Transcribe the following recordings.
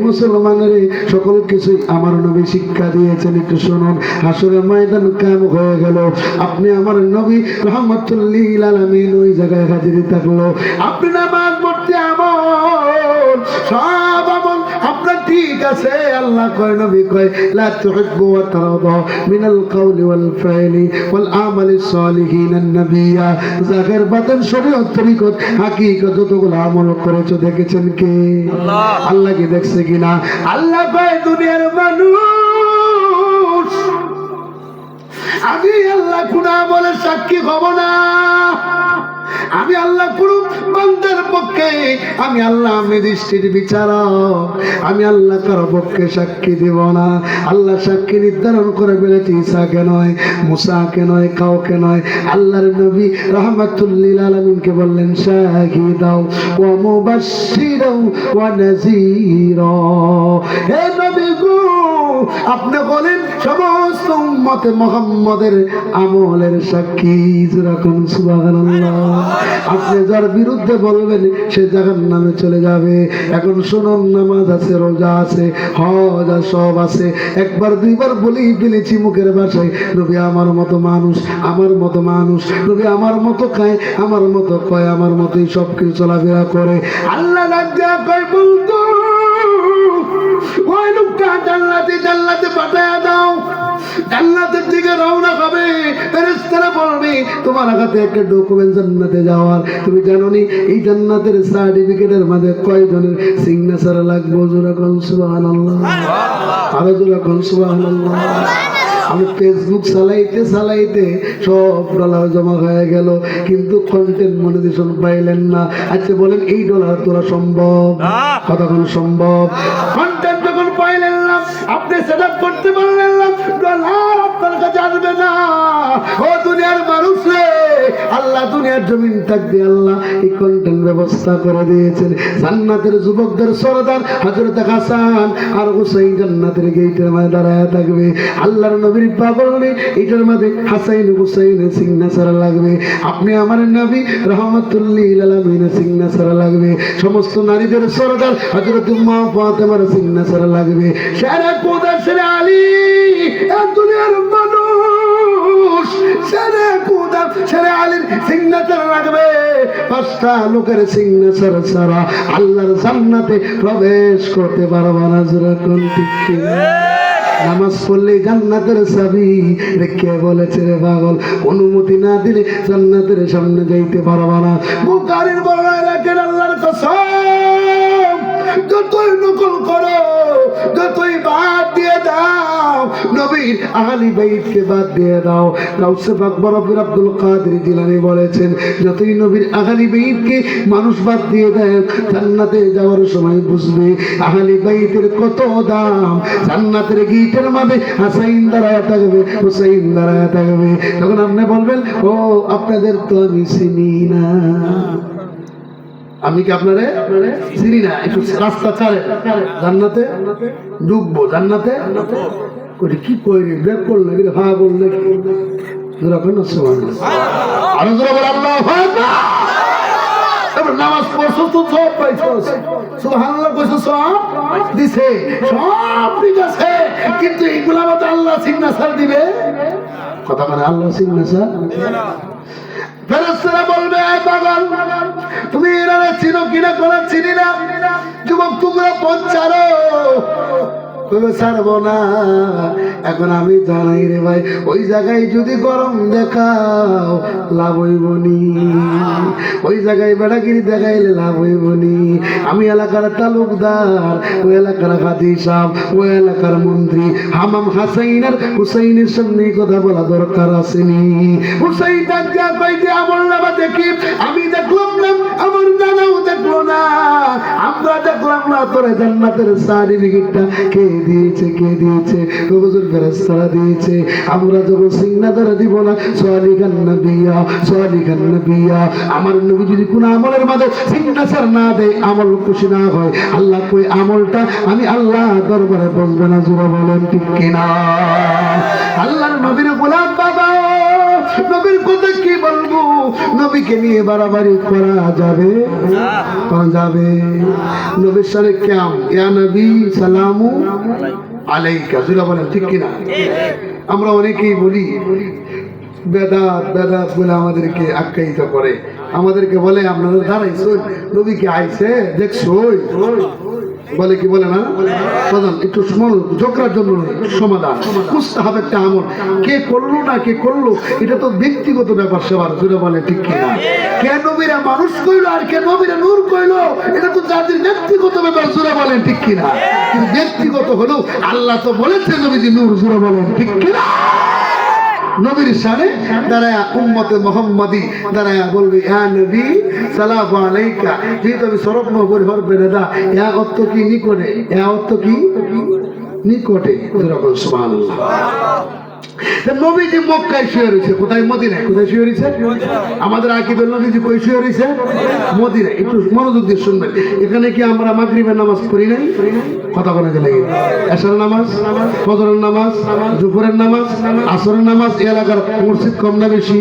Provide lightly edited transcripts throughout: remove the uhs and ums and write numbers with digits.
মুসলমানের সকল কিছুই আমার নবী শিক্ষা দিয়েছেন। একটু শুনুন, হাসরের ময়দান কায়েম হয়ে গেল, আপনি আমার নবী রাহমাতুল লিল আলামিন ওই জায়গায় হাজির থাকলো। আপনি নামাজ পড়তে আমল, সব আমল আপনার ঠিক আছে। আল্লাহ কয়, নবী কয়, লা তুহিব্বু ওয়া তারাদা মিনাল কাওলি ওয়াল ফাইলি ওয়াল আমালি সালিহিন নবিয়া। জাহির বাতিন শরীয়ত তরিকত হাকিকত যতগুলো আমল করেছো দেখেছেন কে? আল্লাহ কি দেখছে কিনা? আল্লাহ কয়, দুনিয়ার মানুষ আমি আল্লাহ কোন আমলের সাক্ষী হব না। আমি আল্লাহ কোন বান্দার পক্ষে, আমি আল্লাহ ম্যাজিস্ট্রেট বিচারক, আমি আল্লাহ কারো পক্ষে সাক্ষী দিব না। আল্লাহ সাক্ষী নির্ধারণ করে বলেছে ঈসাকে নয়, মুসাকে নয়, কাউকে নয়। আল্লাহর নবী রাহমাতুল লিল আলামিনকে বললেন, শাহিদাও ওয়া মুবাশশিরাও ওয়া নাযীরা। হে নবী গো, আপনি বলেন সমস্ত উম্মতে মুহাম্মাদের আমলের সাক্ষী। যখন সুবহানাল্লাহ, আপনি যার বিরুদ্ধে বলবেন সে জাহান্নামে চলে যাবে। এখন শুনুন, নামাজ আছে, রোজা আছে, হজ আছে, সব আছে। একবার দুইবার বলেই ফেলেছি মুখের ভাষায়, নবী আমার মতো মানুষ, আমার মতো মানুষ, নবী আমার মতো খায়, আমার মতো কয়, আমার মতোই সব কিছু চলাফেরা করে। আল্লাহ রাজ্জা কয়, বলতো ওই লোকটা জান্নাতে জান্নাতে পাঠায়া দাও, জান্নাতের দিকে রওনা হবে। ফেরেশতারা বলবে, তোমার হাতে একটা ডকুমেন্ট জান্নাতে যাওয়ার, তুমি জানো নি এই জান্নাতের সার্টিফিকেটের মধ্যে কয়জনের সিগনেচার লাগবে? জোরে কোন সুবহানাল্লাহ, আরো জোরে কোন সুবহানাল্লাহ। আমি ফেসবুক চালাইতে চালাইতে সব ডলার জমা হয়ে গেল, কিন্তু কন্টেন্ট মনিটাইজেশন পাইলেন না। আচ্ছা বলেন, এই ডলার তোরা সম্ভব? কতক্ষণ সম্ভব? কন্টেন্ট যখন পাইলেন না, আপনি সেট আপ করতে পারলেন না, ডলার আপনার কাছে আসবে না। ও দুনিয়ার মানুষ রে, আল্লাহ দুনিয়ার জমিন থাকতে আল্লাহ এই কন্টেন্ট ব্যবস্থা করে দিয়েছেন। জান্নাতের যুবকদের সরদার হযরত হাসান আর হুসাইন জান্নাতের গেটের মধ্যে দাঁড়ায় থাকবে। আল্লাহর নবীর পাগল নেই, এটার মধ্যে হাসাইন হুসাইনের সিগনেচার লাগবে। আপনি আমার নবী রাহমাতুল লিল আলামিনের সিগনেচার লাগবে। সমস্ত নারীদের সরদার হযরত উম্মে ফাতেমার সিগনেচার লাগবে। সারা খোদা সারা আলী, এই দুনিয়ার মানুষ সারা খোদা সারা আলীর সিগনেচার লাগবে। পাঁচটা লোকের সিগনেচার ছাড়া আল্লাহর জান্নাতে প্রবেশ করতে পারবে না। যারা কোন ঠিক নামাজ পড়লে জান্নাতের চাবি রেখে বলেছে রে পাগল, অনুমতি না দিলে জান্নাতের সামনে যাইতে পারবা না। বুখারীর বর্ণনায় রাখেন, আল্লাহর কসম, যতই নকল করো, যতই বাদ দিয়ে দাও, নবীর আহলি বাইতকে বাদ দিয়ে দাও। গাউসে পাক বরফির আব্দুল কাদের জিলানী বলেছেন, যতই নবীর আহলি বাইতকে মানুষ বাদ দিয়ে দেয়, জান্নাতে যাওয়ার সময় বুঝবে আহলি বাইতের কত দাম। জান্নাতের গেটের মধ্যে হাসাইন দাঁড়ায় থাকবে, হুসাইন দাঁড়ায় থাকবে। তখন আপনি বলবেন, ও আপনাদের তো আমি চিনি না। আমি কি আপনারে চিনি না? একটু রাস্তা ছাড়ে জান্নাতে ঢুকবো, জান্নাতে কি করি, ব্রেক করলে কি হা বললে কি আরো জোরে বলে আল্লাহু আকবার। নামাজ পড়ছো তো সব পাইছো, সুবহানাল্লাহ কইছো, সব দিছে, সব ঠিক আছে, কিন্তু এগুলা মতো আল্লাহ সিগনেচার দিবে? কথা মানে আল্লাহ সিগনেচার ফেরেশতারা বলবে, পাগল তুমি এরা চিনো কিনা? কোনা চিনি না। যুবক তোমরা পথ ছাড়ো, ছাড়বো না। এখন আমি জানাই রে ভাই, ওই জায়গায় যদি গরম দেখাও লাভ হইবনি, ওই জায়গায় বেড়াগিরি দেখাইলে লাভ হইবনি। আমি এলাকার তালুকদার, ওই এলাকার হাজি সাহেব, ওই এলাকার মন্ত্রী হামাম হাসাইন আর হুসাইনের সামনে কথা বলা দরকার আসেনি। হুসাইন ডাক্তার কইতে আমল নামা দেখি, আমি দেখলাম না, আমার জানাও দেখলো না, আমরা দেখলাম না। তোরে জান্নাতের সার্টিফিকেটটা কে দিয়েছে? কে দিয়েছে? হুজুর ফেরেশতারা দিয়েছে। আমরা যখন সিগনেচার দিব না, সালিকান নবিয়া, সালিকান নবিয়া, আমার নবী যদি কোন আমলের মধ্যে সিগনেচার না দেয়, আমল খুশি না হয়, আল্লাহ কই আমলটা আমি আল্লাহ দরবারে বসবে না। জোরে বলেন ঠিক কিনা? আল্লাহর নবীর গোলাম বাবা নবীর কথা কি বলবো? নবীকে নিয়ে বাড়াবাড়ি করা যাবে? করা যাবে? নবীর সাথে কেমন ইয়া নবী সালামু আলাইকা, জুরা বলেন ঠিক কিনা? আমরা অনেকেই বলি বেদাত বেদাত বলে আমাদেরকে আখ্যায়িত করে, আমাদেরকে বলে আপনারা দাঁড়াইছেন, নবীকে আইছে দেখছই, বলে কি বলে না? প্রধান একটু ঝগড়ার জন্য সমাধান মুস্তাহাব একটা আমল, কে করলো না কে করলো এটা তো ব্যক্তিগত ব্যাপার সবার, জুড়ে বলে ঠিক কিনা? কে নবীরা মানুষ কইলো আর কে নবীরা নূর কইলো এটা তো যাদের ব্যক্তিগত ব্যাপার, জুড়ে বলেন ঠিক কিনা? কিন্তু ব্যক্তিগত হলো আল্লাহ তো বলেছে নবীজি নূর, জুড়ে বলেন ঠিক কিনা? নবীর শানে দাঁড়ায়া উম্মতে মুহাম্মাদি দাঁড়ায়া বলবে ইয়া নবী সালামু আলাইকা, যেহেতু আমি সরব নবীর হরবে দাদা, ইয়া অর্থ কি নিকটে, ইয়া অর্থ কি নিকটে, যেরকম সুবহানাল্লাহ। নবীজি মক্কায় শুয়ে রয়েছে, কোথায়? মদিনায়। কোথায় শুয়ে রয়েছে? আমাদের আকিদুল নবীজি কই শুয়ে রয়েছে? মদিনায়। একটু মনোযোগ দিয়ে শুনবেন। এখানে কি আমরা মাগরিবের নামাজ পড়ি নাই? কথা বলা গেলে এশারের নামাজ, ফজরের নামাজ, দুপুরের নামাজ, আসরের নামাজ, এলাকার মসজিদ কম না বেশি?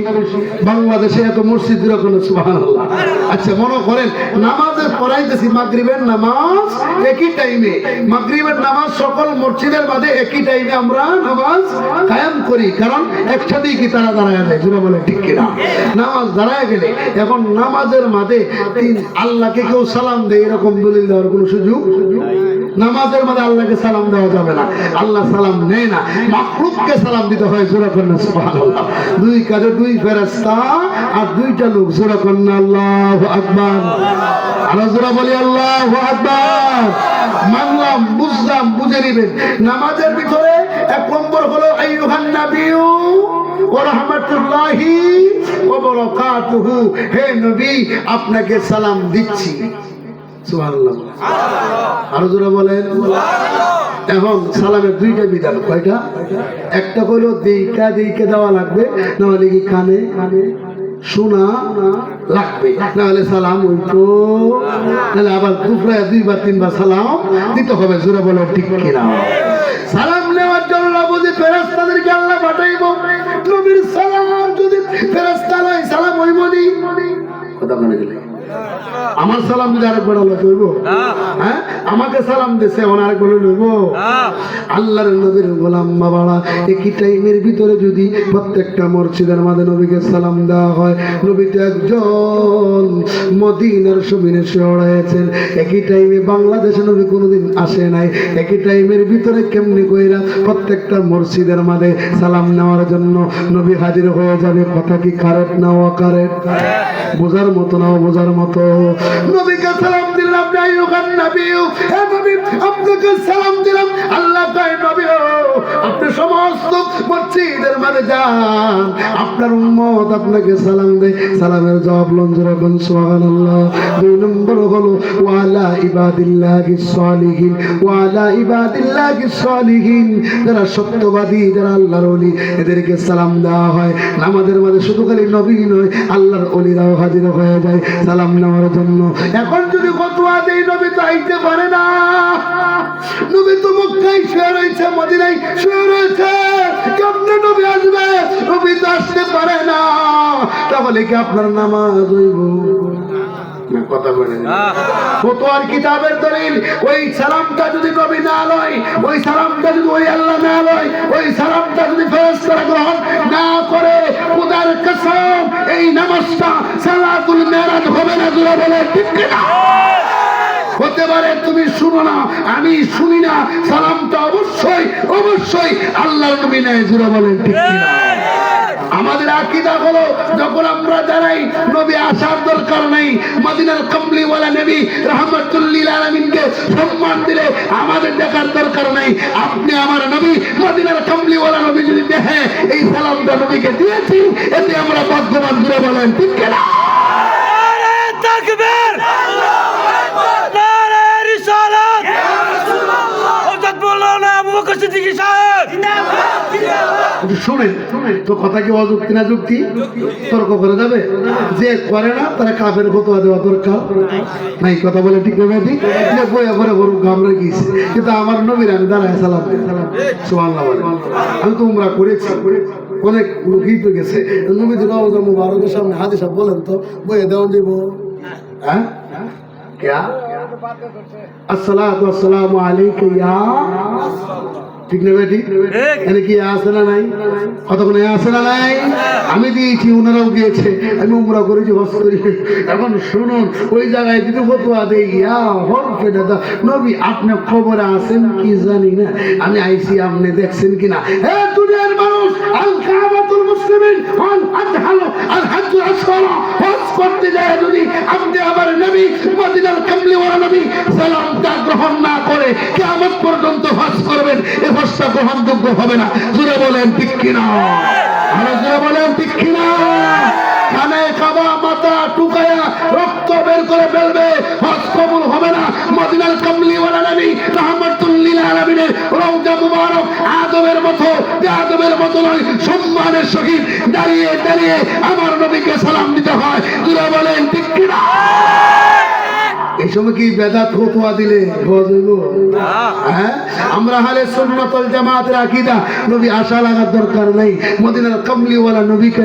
বাংলাদেশে এত মসজিদ এরকম, সুবহানাল্লাহ। আচ্ছা মনে করেন নামাজের পড়াইতেছি মাগরিবের নামাজ একই টাইমে, মাগরিবের নামাজ সকল মসজিদের মাঝে একই টাইমে আমরা নামাজ কায়েম করি, কারণ একসাথেই কি তারা দাঁড়ায় যায়, জুড়ে বলে ঠিক কিনা? নামাজ দাঁড়ায় গেলে এখন নামাজের মাঝে আল্লাহকে কেউ সালাম দেয়, এরকম দলিল দেওয়ার কোনো সুযোগ? নামাজের মাঝে আল্লাহকে সালাম দেওয়া যাবে না, আল্লাহ সালাম নেয় না, মাখলুককে সালাম দিতে হয়, জোরে কন্যা সুবহানাল্লাহ। দুই কাজে দুই ফেরেশতা আর দুইটা লোক, জোরে কন্যা আল্লাহু আকবার। আর জোরে বলি আল্লাহু আকবার। মানলাম, বুঝলাম, বুঝে নিবেন। নামাজের ভিতরে এক নম্বর হলো আইয়ুহান নাবিয়্যু ওয়া রাহমাতুল্লাহি ওয়া বারাকাতুহু, হে নবী আপনাকে সালাম দিচ্ছি, সুবহানাল্লাহ। আরো জোরে বলেন। এখন সালামের দুইটা বিধান, কয়টা? একটা হলো দিকে দেওয়া লাগবে, না হলে কি কানে শোনা লাগবে, না হলে সালাম উল্টো, তাহলে আবার দুপুরে দুইবার তিনবার সালাম দিতে হবে, জোরে বলো ঠিক কিনা? সালাম নেওয়ার জন্য বুঝি ফেরেশতাদেরকে আল্লাহ পাঠাইব, নবীর সালাম যদি ফেরেশতা নয় সালাম হইব নি? কথা বলে গেলে আমার সালাম যদি আরেক বড় লোক হইব? হ্যাঁ, আমাকে সালাম দিছে এখন আরেক বড় লইব? আল্লাহর নবীর গোলাম বাবারা একই টাইমের ভিতরে যদি প্রত্যেকটা মসজিদের মাঝে নবীকে সালাম দেওয়া হয়, নবী তো একজন মদিনার জমিনে শহরাইছেন, একই টাইমে বাংলাদেশে নবী কোনোদিন আসে নাই, একই টাইমের ভিতরে কেমনি কইরা প্রত্যেকটা মসজিদের মাঝে সালাম নেওয়ার জন্য নবী হাজির হয়ে যাবে? কথা কি কারেক্ট না অকারেক্ট? বোঝার মতো না বোঝার মতো? নবীকে সালাম দিলেন আপনি, আইয়ুহান নাবিয়্যু, হে নবী আপনাকে সালাম দিলাম, আল্লাহ কয় নবী আপনি সমস্ত মসজিদের মাঝে যান, আপনার উম্মত আপনাকে সালাম দেয়, সালামের জবাব লন, জোরে বলুন সুবহানাল্লাহ। দুই নম্বর হলো ওয়ালা ইবাদিল্লাহিস সালিহিন, ওয়ালা ইবাদিল্লাহিস সালিহিন, যারা সত্যবাদী, যারা আল্লাহর ওলি, এদেরকে সালাম দেওয়া হয়। নামাজের মাঝে শুধু খালি নবী নয়, আল্লাহর ওলিরাও হাজির হয়ে যায় সালাম নেওয়ার জন্য। এখন যদি ফতোয়া দেই নবী তো আইতে পারে না, নবী তো মক্কায় শুয়ে রয়েছে, মদিনায় শুয়ে রয়েছে, কেমনে নবী আসবে? নবী তো আসতে পারে না, তাহলে কি আপনার নামাজ হইব? কথা বলেন। ফতোয়ার কিতাবের দলিল, ওই সালামটা যদি নবী না লয়, ওই সালামটা যদি ওই আল্লাহ না লয়, ওই সালামটা যদি ফেরেশতারা গ্রহণ না করে, খোদার কসম এই নামাজটা সালাতুল মেরাজ হবে না, জোরে বলে ঠিক কিনা? হতে পারে তুমি শুনো না, আমি শুনি না, সালামটা অবশ্যই অবশ্যই আল্লাহর নবী নেয়, জোরে বলেন ঠিক কিনা? আমাদের আকীদা হলো যখন আমরা জানাই নবী আসার দরকার নেই, মদিনার কমলিওয়ালা নবী রাহমাতুল লিল আলামিনকে সম্মান দিলে আমাদের দেখার দরকার নেই। আপনি আমার নবী মদিনার কমলিওয়ালা নবী যদি দেখে এই সালামটা নবীকে দিয়েছি, এতে আমরা ভাগ্যবান, জোরে বলেন ঠিক কিনা? নারে তাকবীর, আল্লাহু আকবার, নারে রিসালাত, ইয়া রাসূলুল্লাহ, হযরত মাওলানা আবু বকর সিদ্দিকী সাহেব জিন্দাবাদ, জিন্দাবাদ। শুনেন তো কথা কি অযুক্তি না যুক্তি? তর্ক করে যাবে? যে করে না তারা কাফের ফতোয়া দেওয়া দরকার নাই, কথা বলে ঠিক না? ঠিক যে বইয়া করে গরু গামড়ে গিয়েছে, কিন্তু আমার নবীর আমি দাঁড়ায় সালাম দিই, সুবহানাল্লাহ। আমি তো উমরা করেছি, অনেক লোকই তো গেছে নবীজির রওজা মুবারকের সামনে হাদিস বলেন তো বইয়ে দেওয়া যাব হ্যাঁ क्या अस्सलातु वस्सलामु अलैका या ঠিক না বেটি এখানে কি আছে না নাই কতক্ষণ আছে না নাই আমি দিয়েছি ওনারাও গিয়েছে আমি উমরা করেছি হজ করি এখন শুনুন ওই জায়গায় যদি ফতোয়া দেই ইয়া হরফে দাদা নবী আপনি খবরে আছেন কি জানি না আমি আইসি আপনি দেখছেন কিনা হে দুনিয়ার মানুষ আল কাবাতুল মুসলিমিন আল আদহাল আল হাজ্জুল আসফারা হজ করতে যায় যদি আপনি আমার নবী মদিনার কামলি ওয়ালা নবী সালামটা গ্রহণ না করে কিয়ামত পর্যন্ত হজ করবেন হজটা গ্রহণযোগ্য হবে না জোরে বলেন ঠিক কিনা আরো জোরে বলেন ঠিক কিনা কানে কাবা মাথা টুকায়া রক্ত বের করে ফেলবে হজ কবুল হবে না মদিনার কামলিওয়ালা নবী রাহমাতুল লিল আলামিনের রওজা মুবারক আদমের মতো নয় সম্মানের সহিত দাঁড়িয়ে দাঁড়িয়ে আমার নবীকে সালাম দিতে হয় জোরে বলেন ঠিক কিনা এই সময় কি বেদাত ফতোয়া দিলে হজ হইব হ্যাঁ আমরা আহলে সুন্নাত ওয়াল জামাতের আকীদা নবী আশা লাগার দরকার নাই মদিনার কামলিওয়ালা নবীকে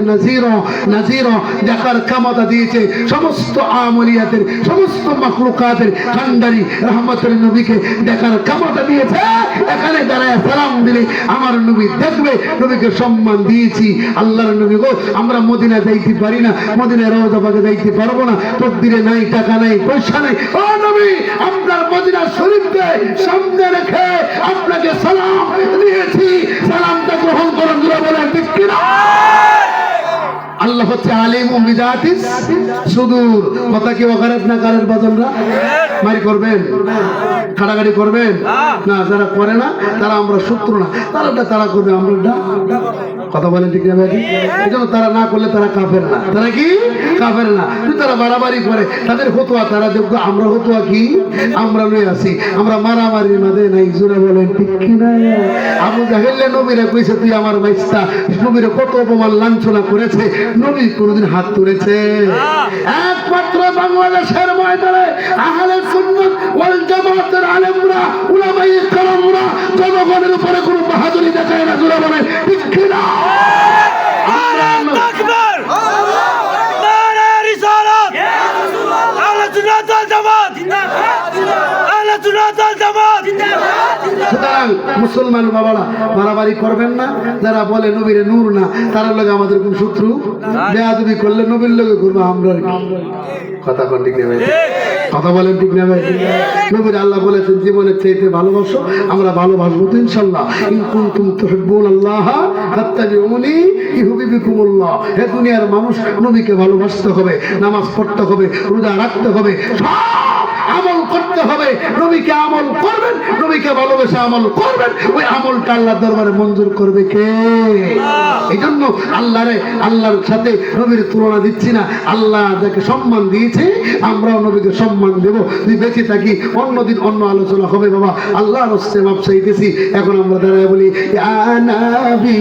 নাজির দেখার ক্ষমতা দিয়েছে সমস্ত আমলিয়াতের সমস্ত মাখলুকাতের কান্ডারি রহমতের নবীকে দেখার ক্ষমতা দিয়েছে এখানে দাঁড়ায় সালাম দিলে আমার নবী দেখবে নবীকে সম্মান দিয়েছি আল্লাহর নবী গো আমরা মদিনা যাইতে পারি না মদিনার রওজা পাকে যাইতে পারবো না তকদিরে নাই টাকা নাই পয়সা নাই ও নবী আপনার মদিনা শরীফকে সামনে রেখে আপনাকে সালাম দিয়েছি সালামটা গ্রহণ করুন জোরে বলেন ঠিক কিনা আল্লাহ হচ্ছে আলিমুম বিযাতিস সুদূর কথা কি ওখারাত না কারের বাজনরা মারি করবেন কাটাকাটি করবেন না যারা করে না তারা আমরা শত্রু না তারা করবে আমরা কথা বলেন ঠিক না ভাই এই জন্য তারা না করলে তারা কাফের না তারা কি কাফের না যদি তারা বাড়াবাড়ি করে তাদের ফতোয়া তারা দেখবো আমরা ফতোয়া কি আমরা লই আছি আমরা মারামারির মধ্যে নাই জোরে বলেন ঠিক কিনা আবু জাহেল নবীরে কইছে তুই আমার বাইস্তা নবীরে কত অপমান লাঞ্ছনা করেছে নবী কোনদিন হাত তুলেছে একমাত্র বাংলাদেশের ময়দানে আহলে সুন্নাত ওয়াল জামাতের আলেমরা উলামায়ে কেরামরা জনগণের উপরে কোনো বাহাদুরি দেখায় না জোরে বলেন ঠিক কিনা আল্লাহু আকবার নারে রিসালাত আহলে সুন্নাত ওয়াল জামাত জিন্দাবাদ আহলে সুন্নাত ওয়াল জামাত জিন্দাবাদ সুতরাং মুসলমান বাবারা মারামারি করবেন না যারা বলে নবীরে নূর না তার লগে আমাদের কোন শত্রু বেয়াদবি করলে নবীর লগে করবো আমরা কথা কোন ঠিক নেবে কথা বলেন ঠিক নেবে নবীর আল্লাহ বলেছেন জীবনের চাইতে ভালোবাসো আমরা ভালোবাসবো তো ইনশাআল্লাহ ইন কুনতুম তুহিব্বুনাল্লাহ ফাত্তাবিউনি ইউহিব্বুকুমুল্লাহ হে দুনিয়ার মানুষ নবীকে ভালোবাসতে হবে নামাজ পড়তে হবে রোজা রাখতে হবে আমল করতে হবে নবীকে আমল করবেন নবীকে ভালোবেসে আমল করবেন ওই আমলটা আল্লাহর দরবারে মঞ্জুর করবে কে এইজন্য আল্লাহর সাথে নবীর তুলনা দিচ্ছি না আল্লাহ যাকে সম্মান দিয়েছে আমরাও নবীকে সম্মান দেব যদি বেঁচে থাকি অন্যদিন অন্য আলোচনা হবে বাবা আল্লাহর হস্তে মাপ চাইতেছি এখন আমরা দাঁড়ায় বলি ইয়া নবী